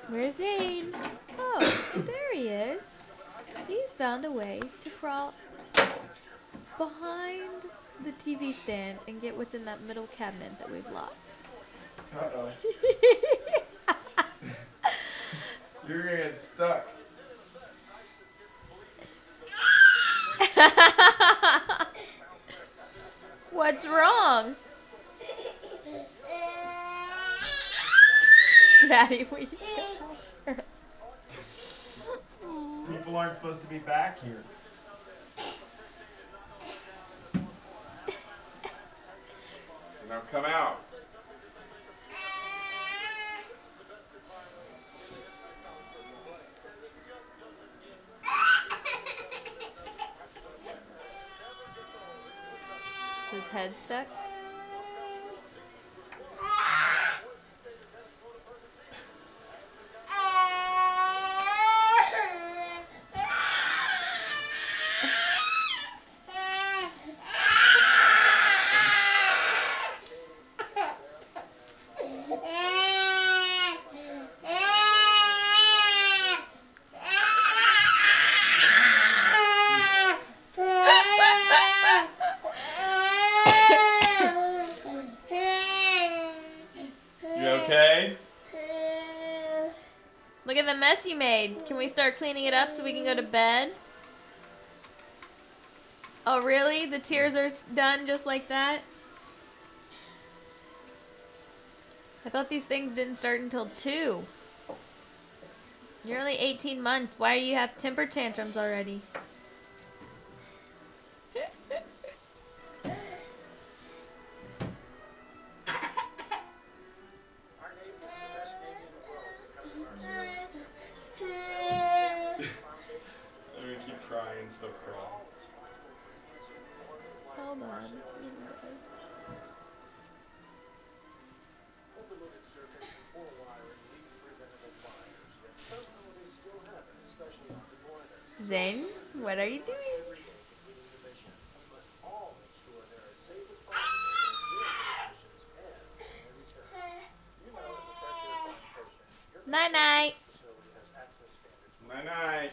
Where's Zane? Oh, there he is. He's found a way to crawl behind the TV stand and get what's in that middle cabinet that we've locked. Uh-oh. You're gonna get stuck. What's wrong? Daddy, we People aren't supposed to be back here. Now come out. His head stuck. You okay? Look at the mess you made. Can we start cleaning it up so we can go to bed? Oh, really? The tears are done just like that? I thought these things didn't start until 2. You're only 18 months. Why do you have temper tantrums already? I'm gonna keep crying and still crawl. Hold on. Zane, what are you doing? Night night. Night night.